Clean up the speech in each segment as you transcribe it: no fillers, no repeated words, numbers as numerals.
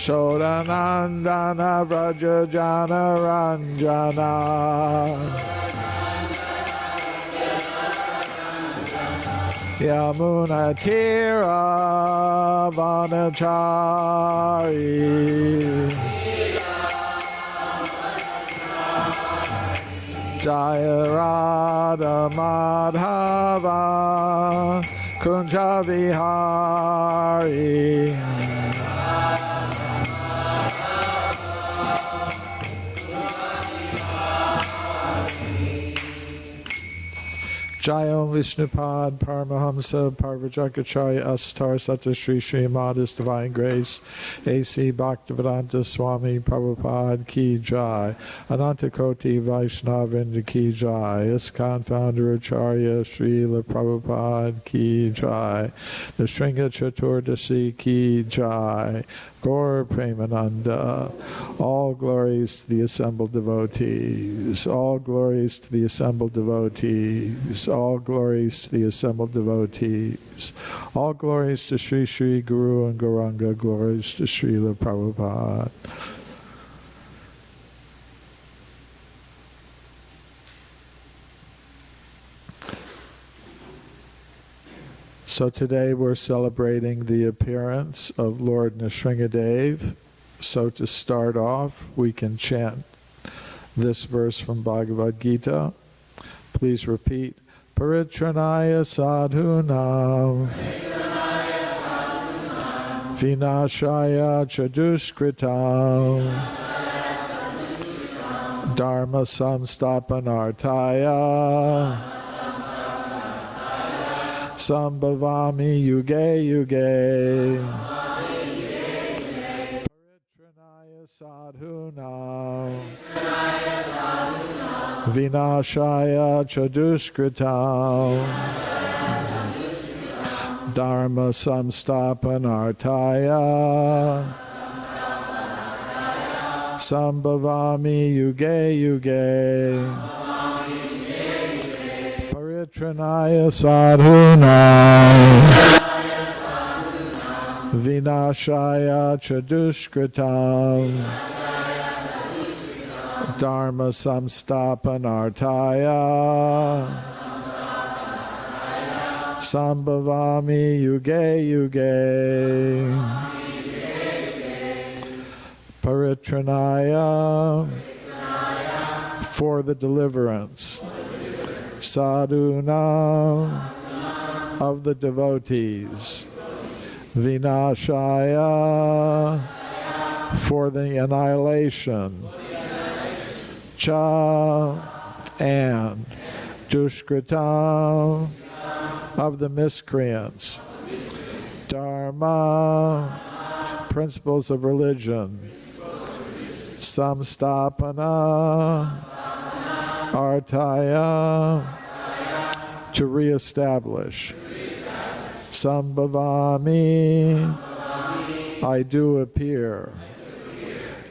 Sodanandana Vrajajana Ranjana Yamuna Tira Vanachari Jaya Radha Madhava Kunja Vihari Jayam Vishnupad Paramahamsa Parvajakacharya Astar Sata Sri Sri Madhus Divine Grace A.C. Bhaktivedanta Swami Prabhupada Ki Jai Anantakoti Vaishnavinda Ki Jai ISKCON Founder Acharya Srila Prabhupada Ki Jai Nrsimha Caturdasi Ki Jai Gaur Premananda. All glories to the assembled devotees. All glories to the assembled devotees. All glories to the assembled devotees. All glories to Sri Sri Guru and Gauranga. Glories to Srila Prabhupada. So today we're celebrating the appearance of Lord Nrsimhadev. So to start off, we can chant this verse from Bhagavad Gita. Please repeat. Paritranaya sadhunam vinashaya chaduskritam dharma samstapanartaya Sambhavami yuge yuge Paritranaya sadhunam Vinashaya chaduskritam Dharma samstapanartaya Sambhavami yuge yuge Paritranaya sadhunam Vinashaya chaduskritam Dharma samstapanartaya Sambhavami yuge yuge Paritranaya for the deliverance Sadhuna of the devotees Vinashaya for the annihilation Cha and Dushkritam of the miscreants Dharma principles of religion Samstapana Artaya to reestablish Sambhavami I do appear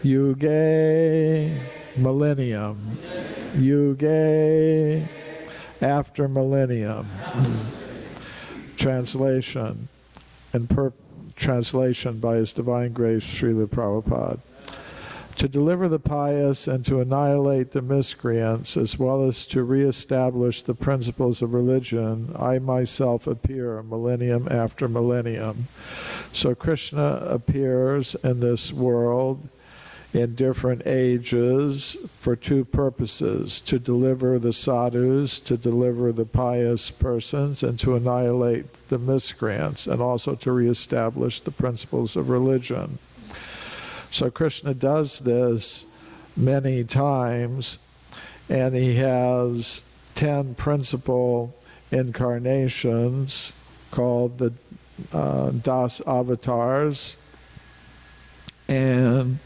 Yuge millennium Yuge after millennium translation and translation by His Divine Grace Srila Prabhupada. To deliver the pious and to annihilate the miscreants, as well as to reestablish the principles of religion, I myself appear millennium after millennium. So Krishna appears in this world in different ages for two purposes: to deliver the sadhus, to deliver the pious persons, and to annihilate the miscreants, and also to reestablish the principles of religion. So Krishna does this many times, and he has 10 principal incarnations called the Das Avatars, and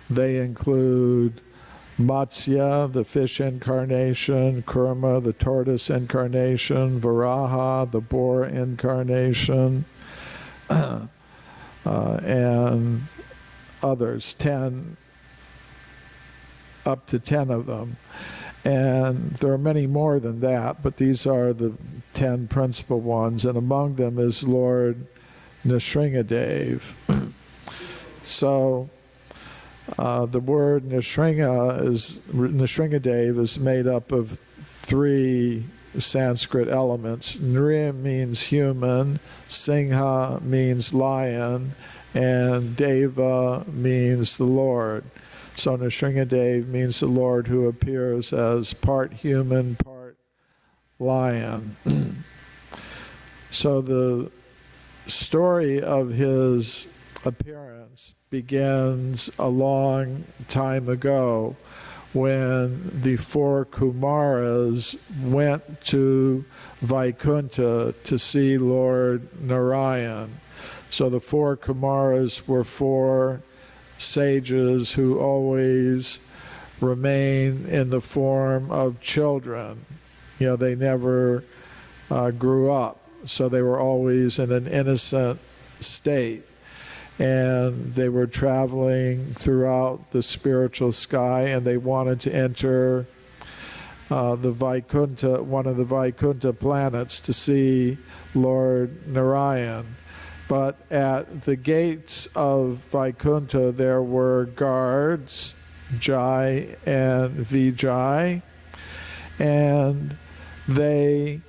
they include Matsya, the fish incarnation, Kurma, the tortoise incarnation, Varaha, the boar incarnation, and others, 10, up to 10 of them. And there are many more than that, but these are the 10 principal ones, and among them is Lord Nrsimhadev. So the word Nrsimhadev is made up of 3 Sanskrit elements. Nri means human, Singha means lion, and Deva means the Lord. So Nrsimhadev means the Lord who appears as part human, part lion. So the story of his appearance begins a long time ago when the 4 Kumaras went to Vaikuntha to see Lord Narayan. So the 4 Kumaras were 4 sages who always remain in the form of children. You know, they never grew up, so they were always in an innocent state. And they were traveling throughout the spiritual sky, and they wanted to enter the Vaikuntha, one of the Vaikuntha planets, to see Lord Narayan. But at the gates of Vaikuntha there were guards, Jai and Vijay, and they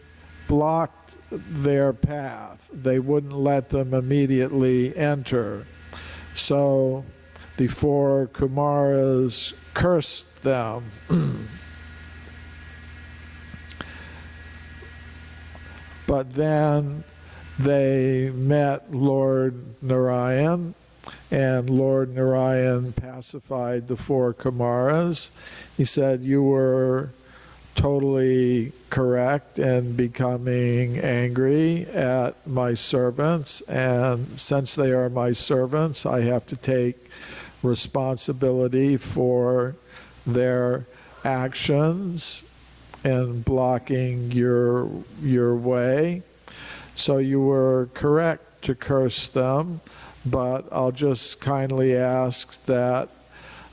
blocked their path. They wouldn't let them immediately enter. So the 4 Kumaras cursed them. But then they met Lord Narayan, and Lord Narayan pacified the 4 Kumaras. He said, "You were totally correct in becoming angry at my servants, and since they are my servants, I have to take responsibility for their actions in blocking your way. So you were correct to curse them, but I'll just kindly ask that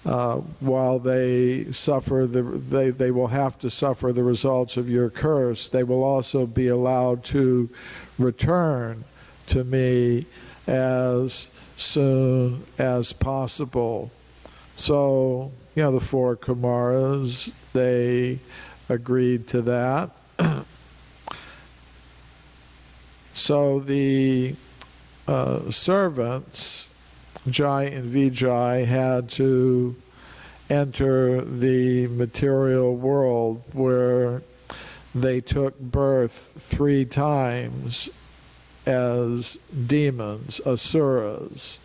while they suffer they will have to suffer the results of your curse, they will also be allowed to return to me as soon as possible." So, you know, the 4 Kumaras, they agreed to that. So the servants, Jai and Vijay, had to enter the material world where they took birth 3 times as demons, asuras.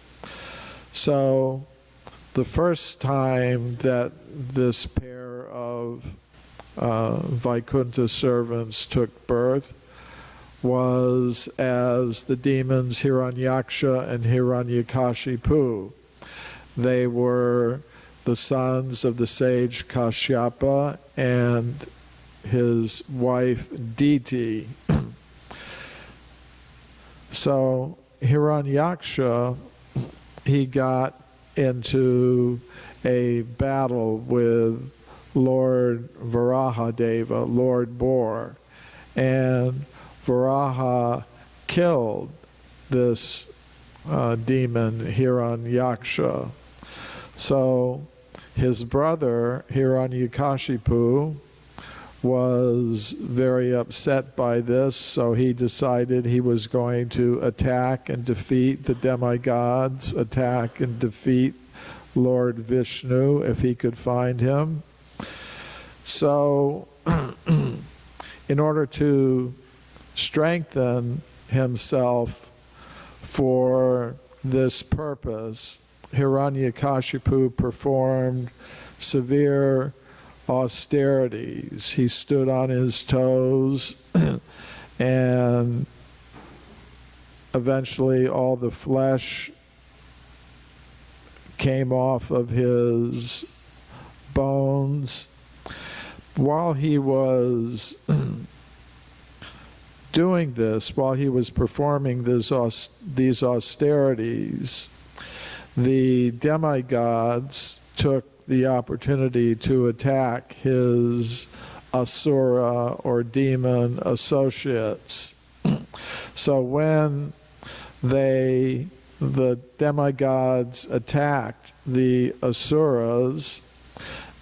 So the first time that this pair of Vaikuntha servants took birth was as the demons Hiranyaksha and Hiranyakashipu. They were the sons of the sage Kashyapa and his wife Diti. So Hiranyaksha, he got into a battle with Lord Varahadeva, Lord Boar, and Varaha killed this demon Hiranyaksha. So his brother Hiranyakashipu was very upset by this, so he decided he was going to attack and defeat the demigods, attack and defeat Lord Vishnu if he could find him. So in order to strengthen himself for this purpose, Hiranyakashipu performed severe austerities. He stood on his toes and eventually all the flesh came off of his bones. While he was doing this, while he was performing these austerities, the demigods took the opportunity to attack his asura or demon associates. So when they the demigods attacked the asuras,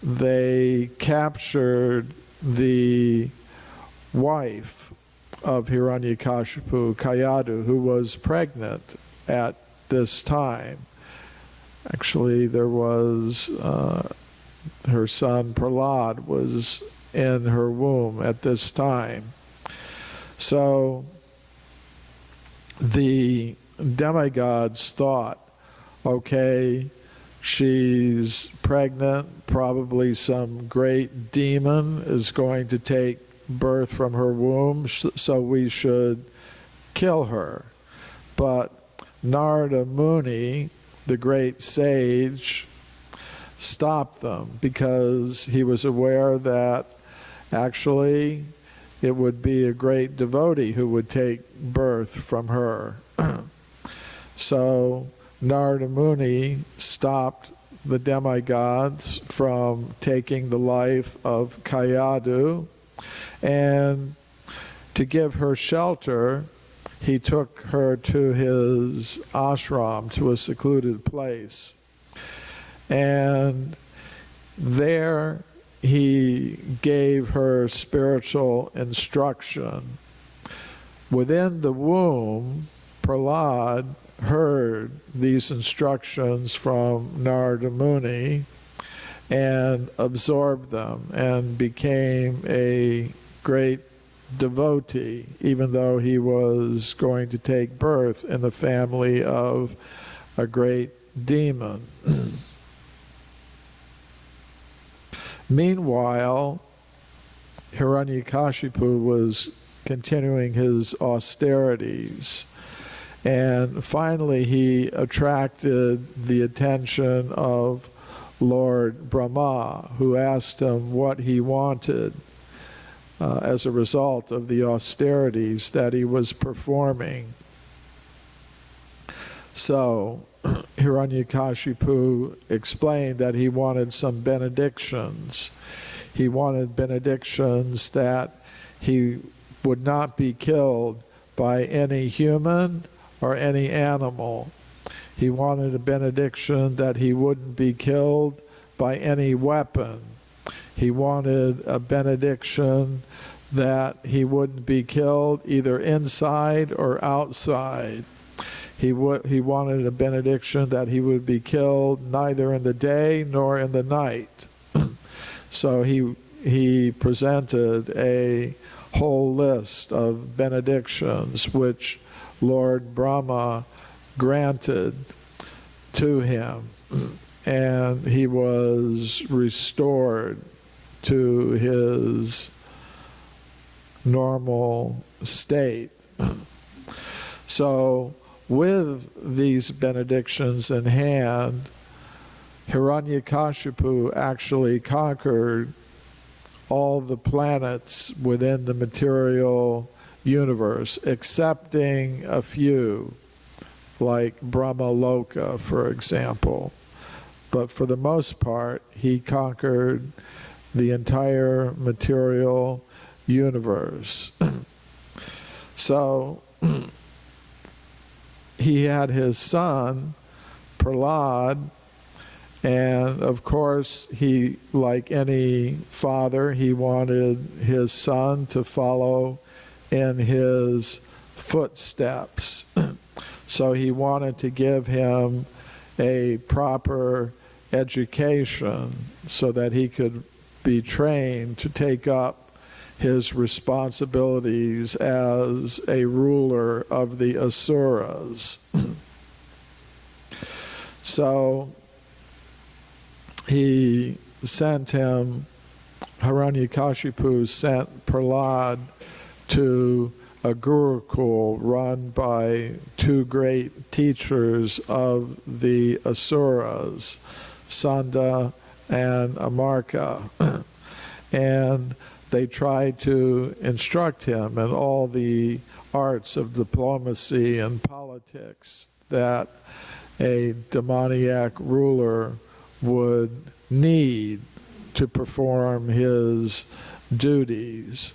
they captured the wife of Hiranyakashipu, Kayadu, who was pregnant at this time. Actually, there was her son Prahlada was in her womb at this time. So the demigods thought, okay, she's pregnant, probably some great demon is going to take birth from her womb, so we should kill her. But Narada Muni, the great sage, stopped them because he was aware that actually it would be a great devotee who would take birth from her. So Narada Muni stopped the demigods from taking the life of Kayadu, and to give her shelter, he took her to his ashram, to a secluded place. And there he gave her spiritual instruction. Within the womb, Prahlada heard these instructions from Narada Muni and absorbed them and became a great devotee, even though he was going to take birth in the family of a great demon. Meanwhile, Hiranyakashipu was continuing his austerities, and finally he attracted the attention of Lord Brahma, who asked him what he wanted as a result of the austerities that he was performing. So Hiranyakashipu explained that he wanted some benedictions. He wanted benedictions that he would not be killed by any human or any animal. He wanted a benediction that he wouldn't be killed by any weapon. He wanted a benediction that he wouldn't be killed either inside or outside. He wanted a benediction that he would be killed neither in the day nor in the night. So he presented a whole list of benedictions which Lord Brahma granted to him, and he was restored to his normal state. So with these benedictions in hand, Hiranyakashipu actually conquered all the planets within the material universe, excepting a few, like Brahma Loka, for example. But for the most part, he conquered the entire material universe. So he had his son, Prahlada, and of course, he, like any father, he wanted his son to follow in his footsteps. So he wanted to give him a proper education so that he could be trained to take up his responsibilities as a ruler of the asuras. So he sent him, Hiranyakashipu sent Prahlada to a gurukul run by two great teachers of the asuras, Sanda and Amarka. And they tried to instruct him in all the arts of diplomacy and politics that a demoniac ruler would need to perform his duties.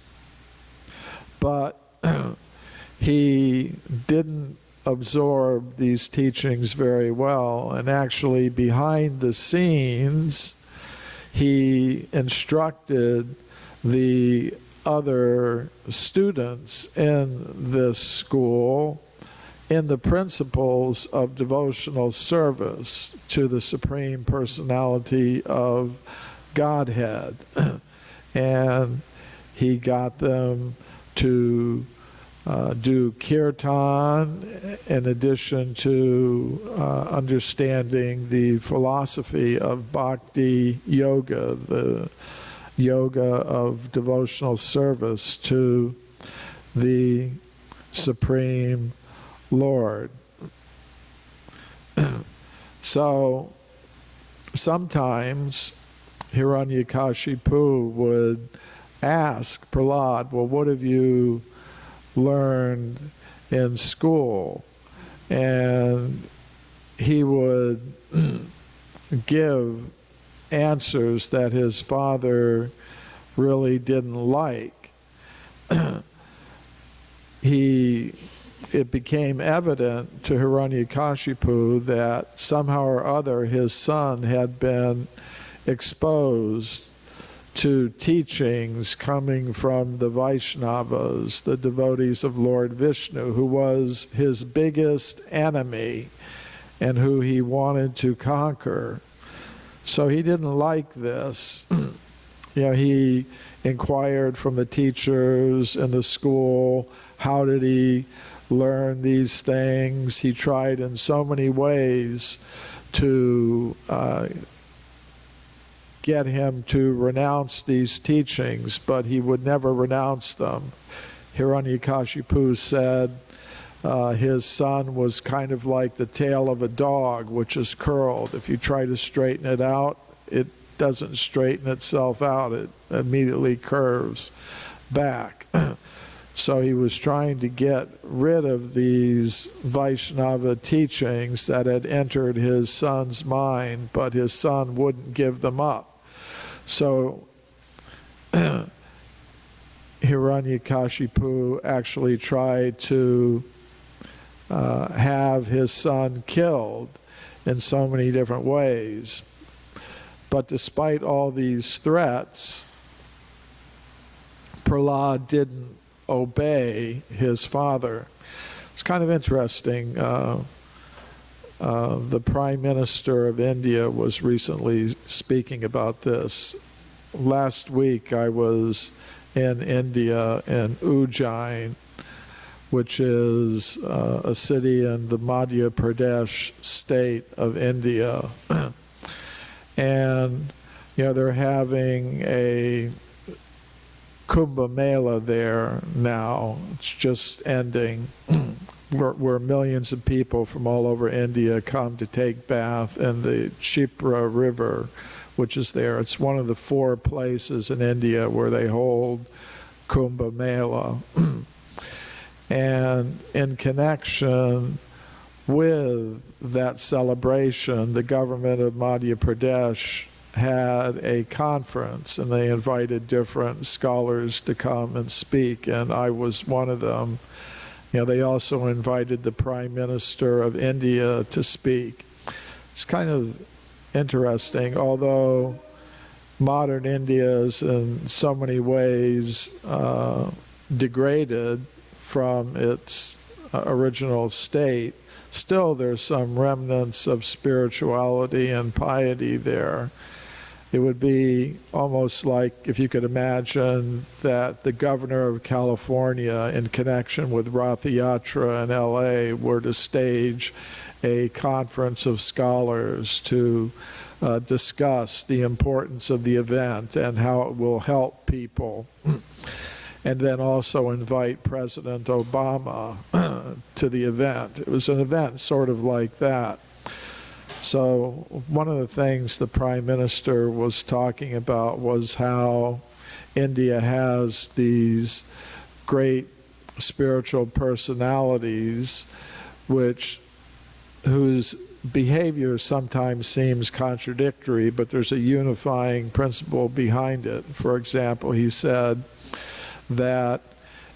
But he didn't absorbed these teachings very well, and actually behind the scenes he instructed the other students in this school in the principles of devotional service to the Supreme Personality of Godhead. And he got them to do kirtan in addition to understanding the philosophy of bhakti yoga, the yoga of devotional service to the Supreme Lord. So sometimes Hiranyakashipu would ask Prahlada, well, what have you learned in school? And he would give answers that his father really didn't like. It became evident to Hiranyakashipu that somehow or other his son had been exposed to teachings coming from the Vaishnavas, the devotees of Lord Vishnu, who was his biggest enemy and who he wanted to conquer. So he didn't like this. He inquired from the teachers in the school, how did he learn these things? He tried in so many ways to get him to renounce these teachings, but he would never renounce them. Hiranyakashipu said his son was kind of like the tail of a dog, which is curled. If you try to straighten it out, it doesn't straighten itself out. It immediately curves back. So he was trying to get rid of these Vaishnava teachings that had entered his son's mind, but his son wouldn't give them up. So Hiranyakashipu actually tried to have his son killed in so many different ways. But despite all these threats, Prahlada didn't obey his father. It's kind of interesting. The Prime Minister of India was recently speaking about this. Last week I was in India, in Ujjain, which is a city in the Madhya Pradesh state of India. And, they're having a Kumbh Mela there now. It's just ending, where millions of people from all over India come to take bath in the Shipra River, which is there. It's one of the 4 places in India where they hold Kumbh Mela. And in connection with that celebration, the government of Madhya Pradesh had a conference, and they invited different scholars to come and speak, and I was one of them. They also invited the Prime Minister of India to speak. It's kind of interesting, although modern India is in so many ways degraded from its original state, still there's some remnants of spirituality and piety there. It would be almost like if you could imagine that the governor of California, in connection with Rath Yatra in LA, were to stage a conference of scholars to discuss the importance of the event and how it will help people. And then also invite President Obama to the event. It was an event sort of like that. So one of the things the Prime Minister was talking about was how India has these great spiritual personalities whose behavior sometimes seems contradictory, but there's a unifying principle behind it. For example, he said that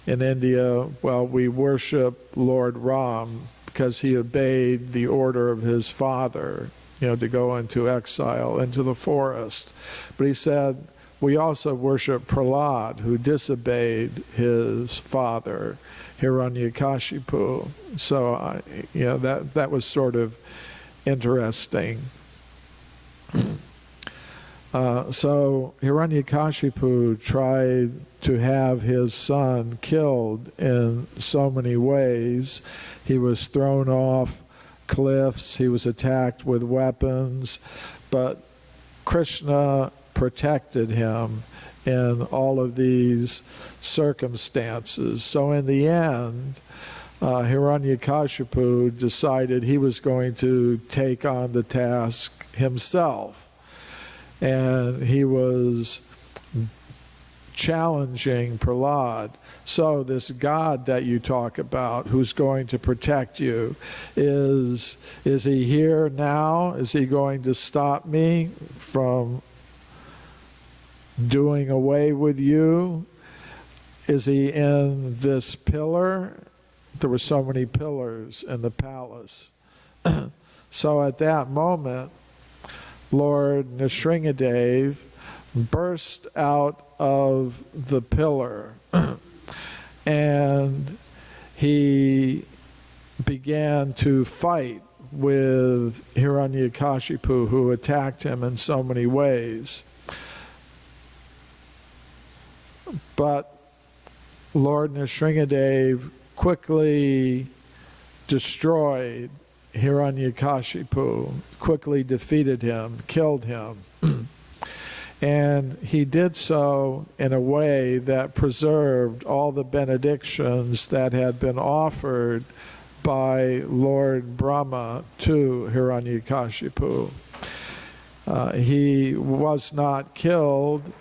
in India, we worship Lord Ram because he obeyed the order of his father, to go into exile into the forest. But he said, we also worship Prahlada, who disobeyed his father, Hiranyakashipu. So, that was sort of interesting. So Hiranyakashipu tried to have his son killed in so many ways. He was thrown off cliffs, he was attacked with weapons, but Krishna protected him in all of these circumstances. So in the end, Hiranyakashipu decided he was going to take on the task himself. And he was challenging Prahlada. So this God that you talk about, who's going to protect you, is he here now? Is he going to stop me from doing away with you? Is he in this pillar? There were so many pillars in the palace. So at that moment, Lord Nrsimhadev burst out of the pillar and he began to fight with Hiranyakashipu, who attacked him in so many ways. But Lord Nrsimhadev quickly destroyed Hiranyakashipu, quickly defeated him, killed him. And he did so in a way that preserved all the benedictions that had been offered by Lord Brahma to Hiranyakashipu. He was not killed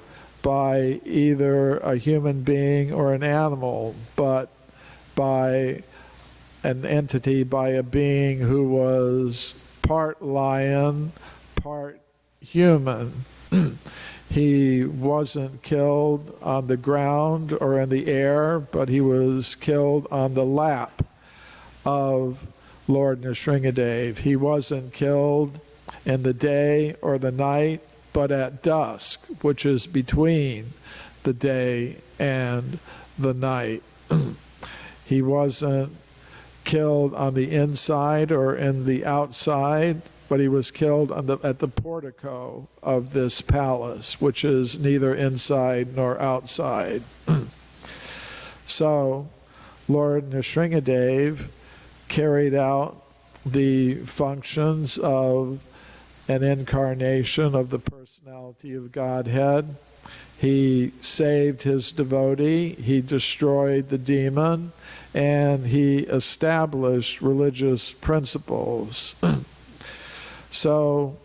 by either a human being or an animal, but by an entity, by a being who was part lion, part human. He wasn't killed on the ground or in the air, but he was killed on the lap of Lord Nrsimhadev. He wasn't killed in the day or the night, but at dusk, which is between the day and the night. He wasn't killed on the inside or in the outside, but he was killed at the portico of this palace, which is neither inside nor outside. So Lord Nrsimhadev carried out the functions of an incarnation of the personality of Godhead. He saved his devotee, he destroyed the demon, and he established religious principles. So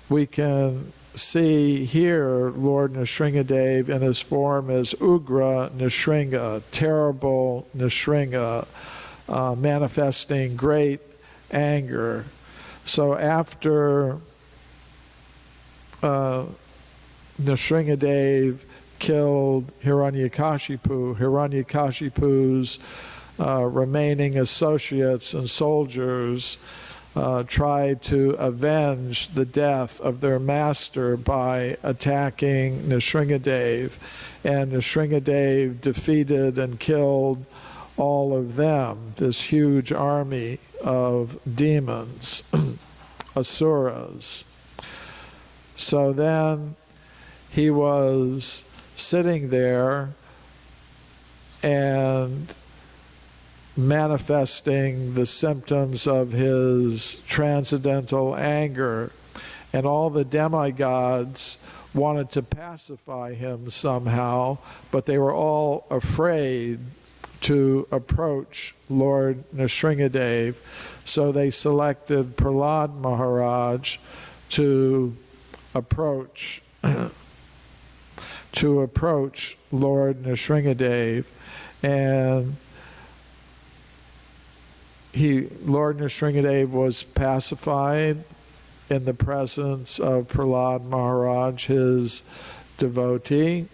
we can see here Lord Nrsimhadev in his form as Ugra Nrsimha, terrible Nrsimha, manifesting great anger. So after Nrsimhadev killed Hiranyakashipu, Hiranyakashipu's remaining associates and soldiers tried to avenge the death of their master by attacking Nrsimhadev, and Nrsimhadev defeated and killed all of them, this huge army of demons, asuras. So then he was sitting there and manifesting the symptoms of his transcendental anger, and all the demigods wanted to pacify him somehow, but they were all afraid to approach Lord Nrsimhadev, so they selected Prahlada Maharaj to approach Lord Nrsimhadev, and Lord Nrsimhadev was pacified in the presence of Prahlada Maharaj, his devotee,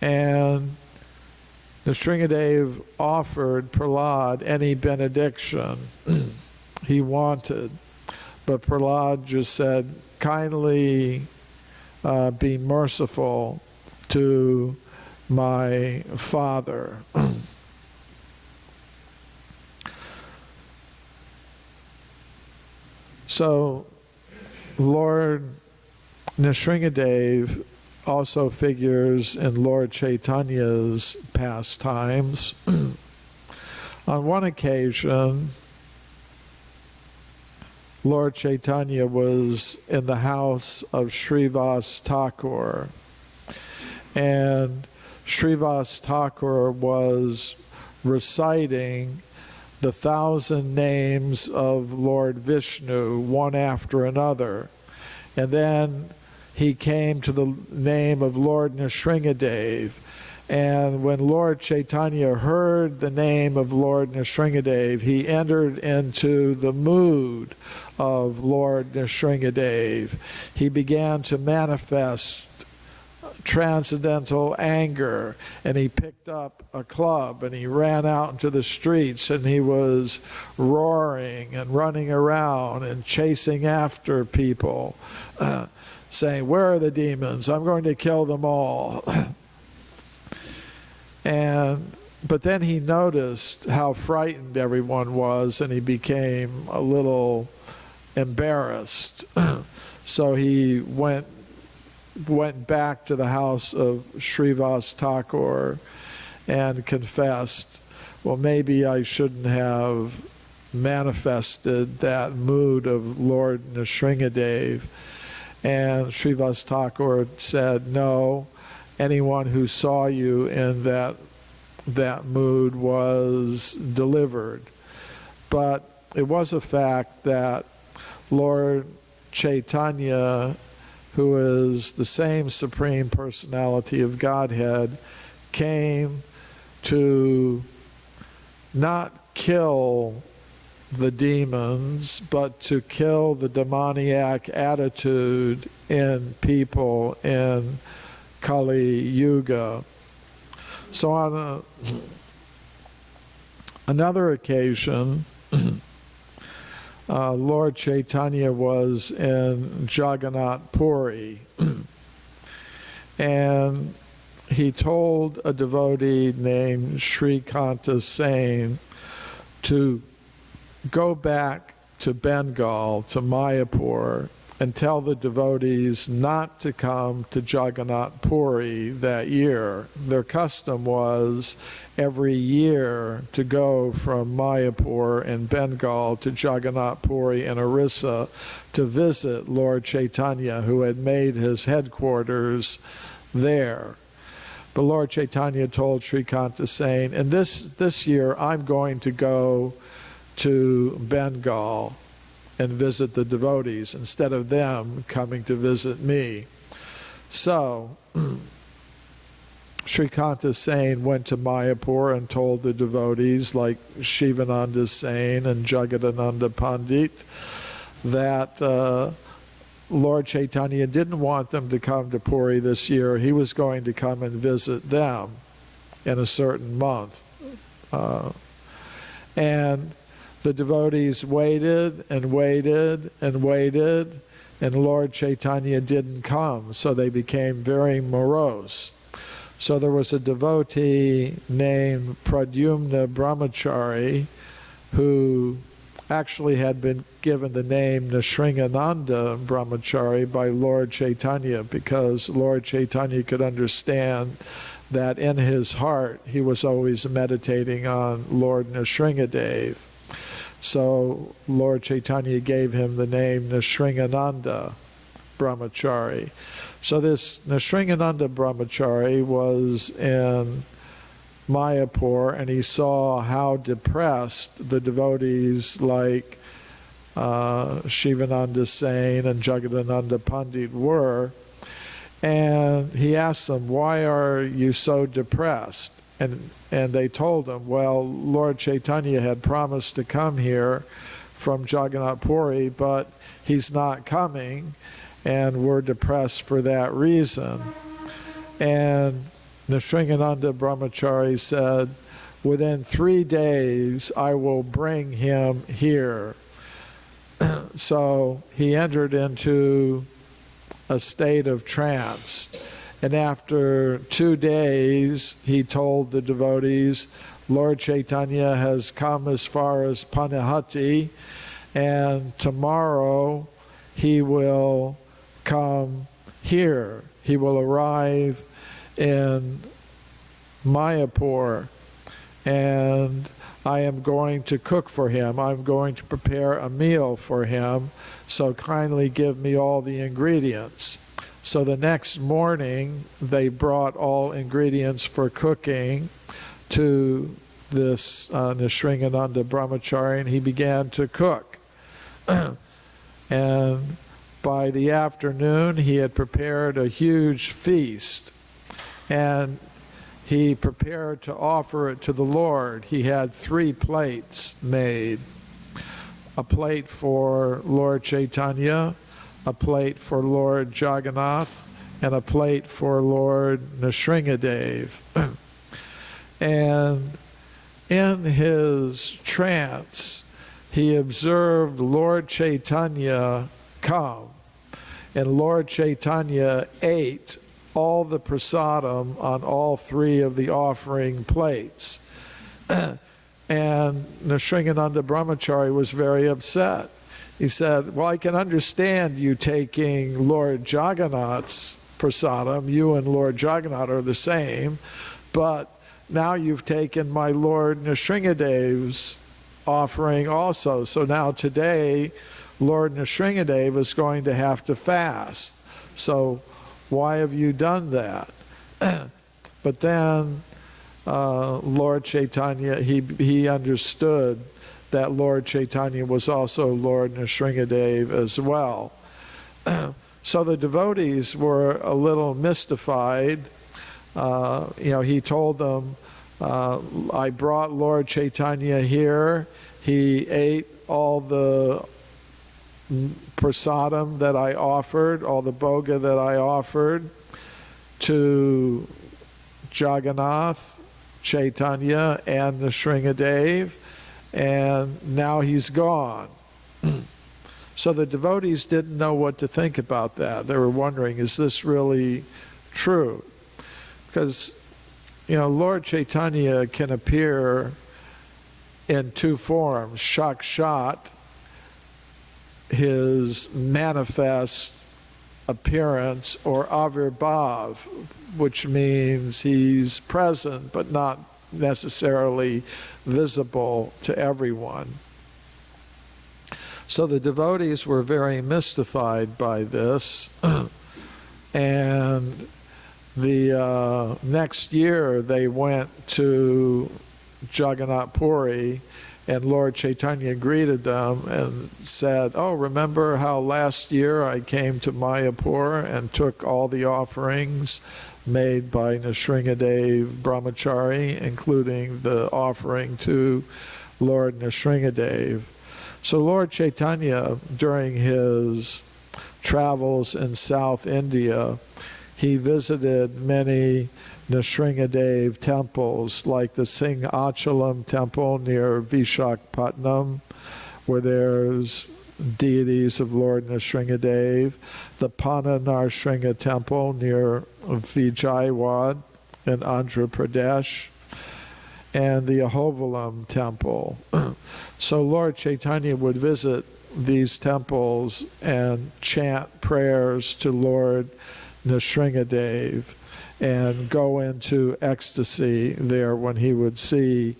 and Nrsimhadev offered Prahlada any benediction he wanted, but Prahlada just said, kindly be merciful to my father. So Lord Nrsimhadev also figures in Lord Chaitanya's pastimes. On one occasion, Lord Chaitanya was in the house of Srivas Thakur, and Srivas Thakur was reciting the 1,000 names of Lord Vishnu, one after another. And then he came to the name of Lord Nrsimhadev. And when Lord Chaitanya heard the name of Lord Nrsimhadev, he entered into the mood of Lord Nrsimhadev. He began to manifest transcendental anger, and he picked up a club and he ran out into the streets, and he was roaring and running around and chasing after people, saying, "Where are the demons? I'm going to kill them all." But then he noticed how frightened everyone was, and he became a little embarrassed. So he went back to the house of Srivas Thakur and confessed, well, maybe I shouldn't have manifested that mood of Lord Nrsimhadev. And Srivas Thakur said, no, anyone who saw you in that mood was delivered. But it was a fact that Lord Chaitanya, who is the same Supreme Personality of Godhead, came to not kill the demons, but to kill the demoniac attitude in people in Kali Yuga. So on another occasion, Lord Chaitanya was in Jagannath Puri, and he told a devotee named Srikanta Sain to go back to Bengal, to Mayapur, and tell the devotees not to come to Jagannath Puri that year. Their custom was every year to go from Mayapur in Bengal to Jagannath Puri in Orissa to visit Lord Chaitanya, who had made his headquarters there. But Lord Chaitanya told Srikanta Sain, and this year I'm going to go to Bengal and visit the devotees instead of them coming to visit me. So Srikanta Sain went to Mayapur and told the devotees like Shivananda Sain and Jagadananda Pandit that Lord Chaitanya didn't want them to come to Puri this year. He was going to come and visit them in a certain month. And the devotees waited and waited and waited, and Lord Chaitanya didn't come, so they became very morose. So there was a devotee named Pradyumna Brahmachari who actually had been given the name Nrsimhananda Brahmachari by Lord Chaitanya, because Lord Chaitanya could understand that in his heart he was always meditating on Lord Nrsimhadev. So Lord Chaitanya gave him the name Nrsimhananda Brahmachari. So this Nrsimhananda Brahmachari was in Mayapur, and he saw how depressed the devotees like Shivananda Sain and Jagadananda Pandit were. And he asked them, why are you so depressed? And they told him, well, Lord Chaitanya had promised to come here from Jagannath Puri, but he's not coming, and we're depressed for that reason. And Nrsimha Brahmachari said, within 3 days I will bring him here. So he entered into a state of trance. And after 2 days, he told the devotees, Lord Chaitanya has come as far as Panihati, and tomorrow he will come here. He will arrive in Mayapur, and I am going to cook for him. I'm going to prepare a meal for him, so kindly give me all the ingredients. So the next morning, they brought all ingredients for cooking to this Nrsimha Brahmachari, and he began to cook. And by the afternoon, he had prepared a huge feast, and he prepared to offer it to the Lord. He had 3 plates made. A plate for Lord Chaitanya, a plate for Lord Jagannath, and a plate for Lord Nrsimhadev. And in his trance, he observed Lord Chaitanya come, and Lord Chaitanya ate all the prasadam on all 3 of the offering plates. And Nrsimha Brahmachari was very upset. He said, well, I can understand you taking Lord Jagannath's prasadam. You and Lord Jagannath are the same, but now you've taken my Lord Nrsimhadev's offering also. So now today, Lord Nrsimhadev is going to have to fast. So why have you done that? But then Lord Chaitanya, he understood that Lord Chaitanya was also Lord Nrsimhadev as well. So the devotees were a little mystified. He told them, I brought Lord Chaitanya here. He ate all the prasadam that I offered, all the bhoga that I offered to Jagannath, Chaitanya, and Nrsimhadev, and now he's gone. So the devotees didn't know what to think about that. They were wondering, is this really true? Because, Lord Chaitanya can appear in 2 forms, Shakshat, his manifest appearance, or Avirbhav, which means he's present but not necessarily visible to everyone. So the devotees were very mystified by this, and the next year they went to Jagannath Puri, and Lord Chaitanya greeted them and said, oh, remember how last year I came to Mayapur and took all the offerings made by Nrsimhadev Brahmachari, including the offering to Lord Nrsimhadev. So Lord Chaitanya, during his travels in South India, he visited many Nrsimhadev temples, like the Singhachalam temple near Vishakhapatnam, where there's deities of Lord Nrsimhadev, the Pananarsingha temple near Vijayawad in Andhra Pradesh, and the Ahovalam temple. So Lord Chaitanya would visit these temples and chant prayers to Lord Nrsimhadev and go into ecstasy there when he would see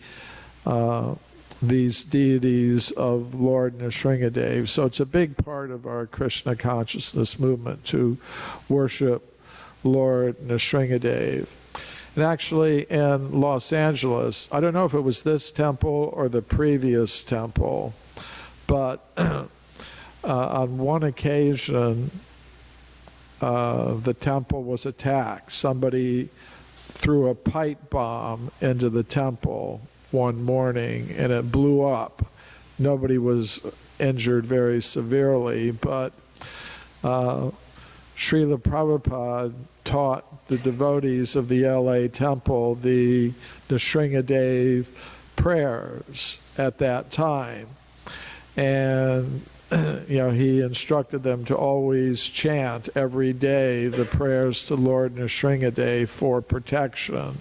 these deities of Lord Nrsimhadev. So it's a big part of our Krishna consciousness movement to worship Lord Nrsimhadev. And actually in Los Angeles, I don't know if it was this temple or the previous temple, but on one occasion, the temple was attacked. Somebody threw a pipe bomb into the temple one morning, and it blew up. Nobody was injured very severely, but Srila Prabhupada taught the devotees of the LA temple the Nrsimhadev prayers at that time. And he instructed them to always chant every day the prayers to Lord Nrsimhadev for protection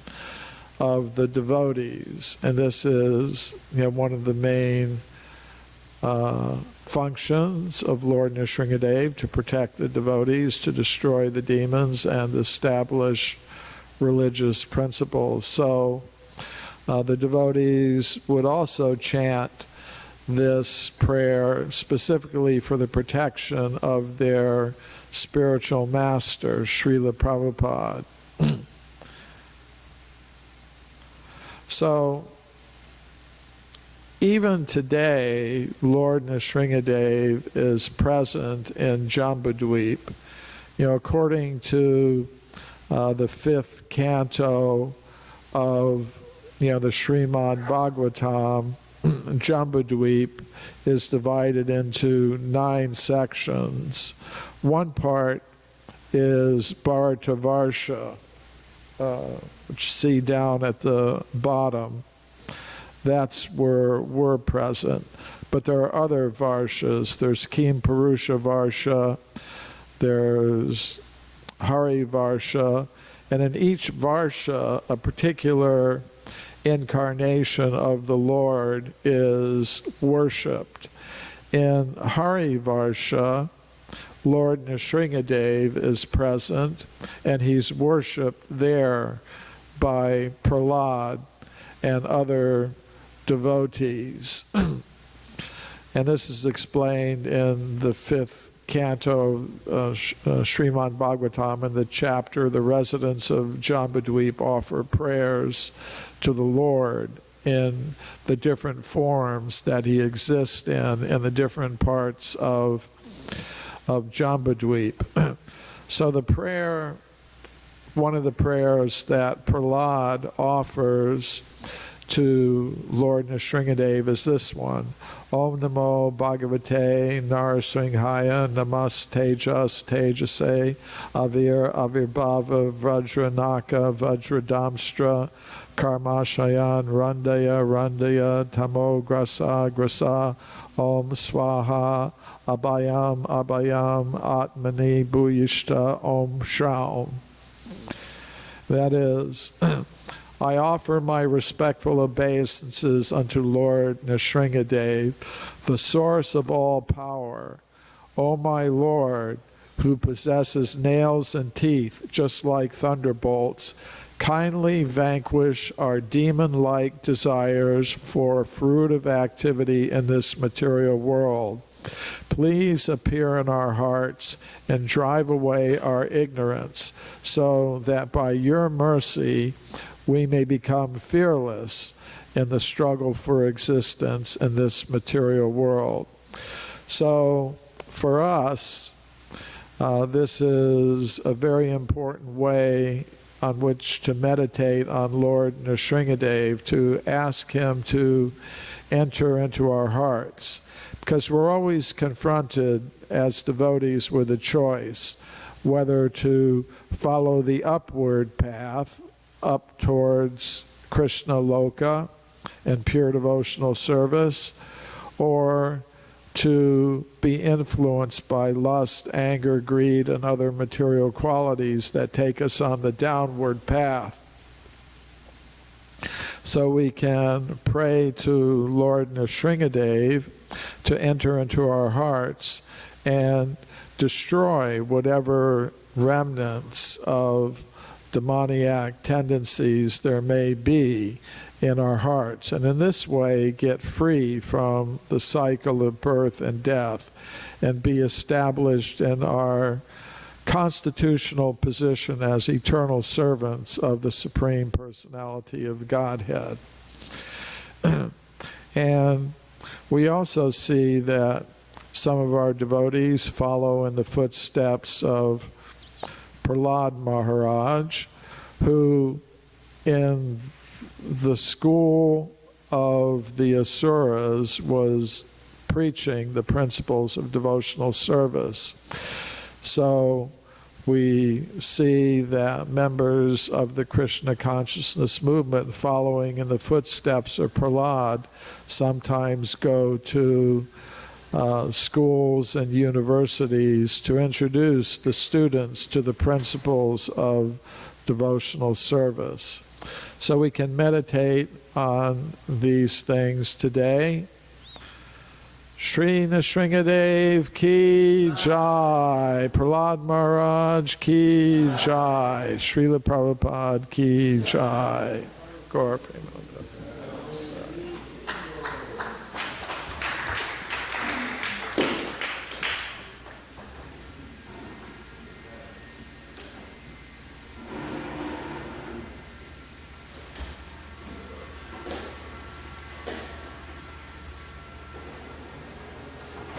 of the devotees. And this is one of the main functions of Lord Nrsimhadev, to protect the devotees, to destroy the demons, and establish religious principles. So the devotees would also chant this prayer specifically for the protection of their spiritual master, Srila Prabhupada. So, even today, Lord Nrsimhadev is present in Jambudweep. According to the 5th canto of the Srimad Bhagavatam, Jambudweep is divided into 9 sections. One part is Bharatavarsha, which you see down at the bottom. That's where we're present. But there are other Varshas. There's Kim Purusha Varsha, there's Hari Varsha, and in each Varsha, a particular incarnation of the Lord is worshipped. In Hari Varsha, Lord Nrsimhadev is present, and he's worshipped there by Prahlada and other devotees. And this is explained in the 5th canto of Srimad Bhagavatam, in the chapter, The Residents of Jambudweep Offer Prayers to the Lord in the different forms that he exists in the different parts of Jambudweep. So the prayer, one of the prayers that Prahlada offers to Lord Nrsimhadev is this one: Om Namo Bhagavate Nrsimhaya Namastejas Tejase Avirbhava Vajranaka Vajradamstra Karmashayan Randaya Tamo Grasa Om Swaha Abhayam Atmani Bhuyishta Om Shraum. That is, I offer my respectful obeisances unto Lord Nrsimhadev, the source of all power. O my Lord, who possesses nails and teeth just like thunderbolts, kindly vanquish our demon-like desires for fruit of activity in this material world. Please appear in our hearts and drive away our ignorance, so that by your mercy we may become fearless in the struggle for existence in this material world. So for us, this is a very important way on which to meditate on Lord Nrsimhadev, to ask him to enter into our hearts. Because we're always confronted as devotees with a choice, whether to follow the upward path, up towards Krishna Loka and pure devotional service, or to be influenced by lust, anger, greed, and other material qualities that take us on the downward path. So we can pray to Lord Nrsimhadev to enter into our hearts and destroy whatever remnants of demoniac tendencies there may be in our hearts, and in this way get free from the cycle of birth and death and be established in our constitutional position as eternal servants of the Supreme Personality of Godhead. And we also see that some of our devotees follow in the footsteps of Prahlada Maharaj, who in the school of the Asuras was preaching the principles of devotional service. So we see that members of the Krishna consciousness movement following in the footsteps of Prahlada sometimes go to schools and universities to introduce the students to the principles of devotional service. So we can meditate on these things today. Shri Nrsimhadev ki jai, Prahlada Maharaj ki jai, Srila Prabhupada ki jai. Gaur Premananda.